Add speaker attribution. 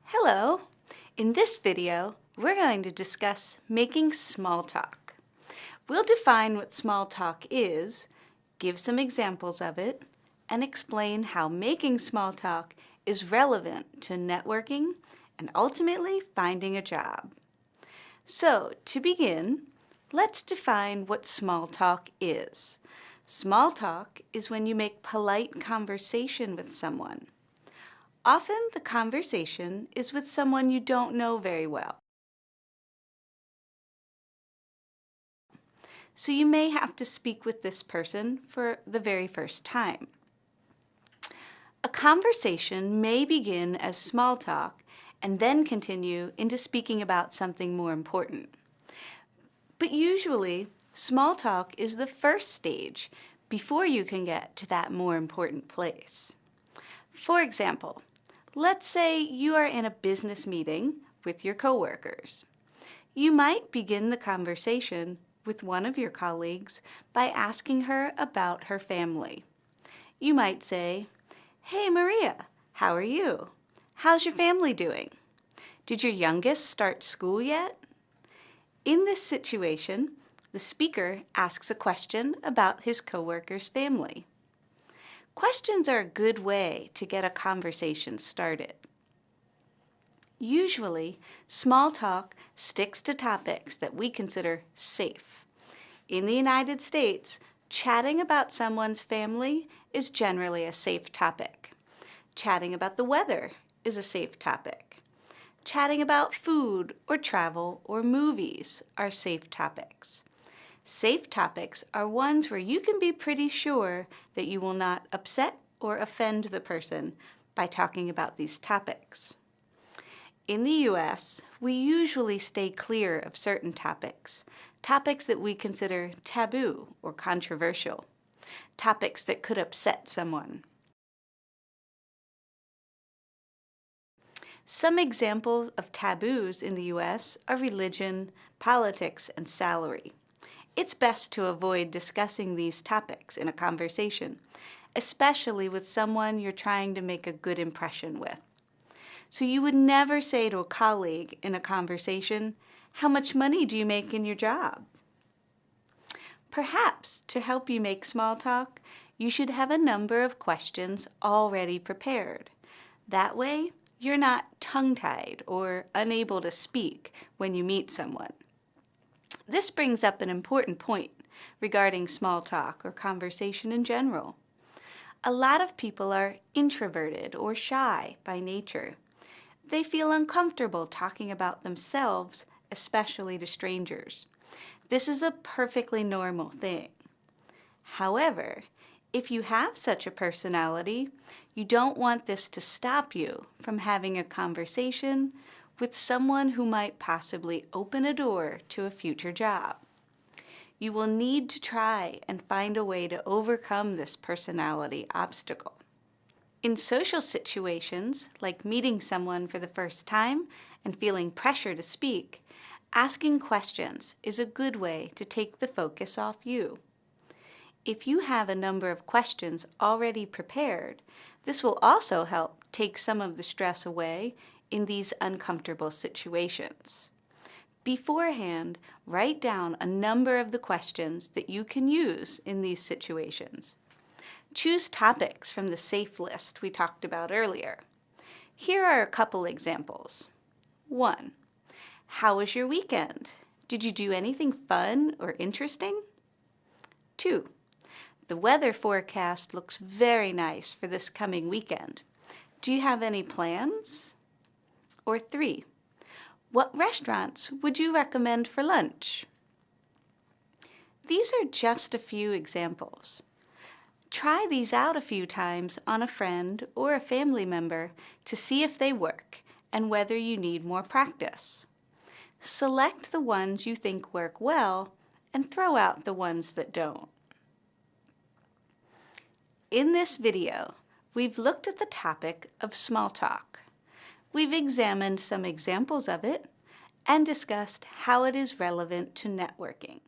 Speaker 1: Hello! In this video, we're going to discuss making small talk. We'll define what small talk is, give some examples of it, and explain how making small talk is relevant to networking and ultimately finding a job. So, to begin, let's define what small talk is. Small talk is when you make polite conversation with someone. Often the conversation is with someone you don't know very well. So you may have to speak with this person for the very first time. A conversation may begin as small talk and then continue into speaking about something more important. But usually, small talk is the first stage before you can get to that more important place. For example, let's say you are in a business meeting with your coworkers. You might begin the conversation with one of your colleagues by asking her about her family. You might say, "Hey Maria, how are you? How's your family doing? Did your youngest start school yet?" In this situation, the speaker asks a question about his coworker's family. Questions are a good way to get a conversation started. Usually, small talk sticks to topics that we consider safe. In the United States, chatting about someone's family is generally a safe topic. Chatting about the weather is a safe topic. Chatting about food or travel or movies are safe topics. Safe topics are ones where you can be pretty sure that you will not upset or offend the person by talking about these topics. In the U.S., we usually stay clear of certain topics that we consider taboo or controversial, topics that could upset someone. Some examples of taboos in the U.S. are religion, politics, and salary. It's best to avoid discussing these topics in a conversation, especially with someone you're trying to make a good impression with. So you would never say to a colleague in a conversation, "How much money do you make in your job?" Perhaps to help you make small talk, you should have a number of questions already prepared. That way, you're not tongue-tied or unable to speak when you meet someone. This brings up an important point regarding small talk or conversation in general. A lot of people are introverted or shy by nature. They feel uncomfortable talking about themselves, especially to strangers. This is a perfectly normal thing. However, if you have such a personality, you don't want this to stop you from having a conversation with someone who might possibly open a door to a future job. You will need to try and find a way to overcome this personality obstacle. In social situations, like meeting someone for the first time and feeling pressure to speak, asking questions is a good way to take the focus off you. If you have a number of questions already prepared, this will also help take some of the stress away in these uncomfortable situations. Beforehand, write down a number of the questions that you can use in these situations. Choose topics from the safe list we talked about earlier. Here are a couple examples. 1. How was your weekend? Did you do anything fun or interesting? 2. The weather forecast looks very nice for this coming weekend. Do you have any plans? Or 3. What restaurants would you recommend for lunch? These are just a few examples. Try these out a few times on a friend or a family member to see if they work and whether you need more practice. Select the ones you think work well and throw out the ones that don't. In this video, we've looked at the topic of small talk. We've examined some examples of it and discussed how it is relevant to networking.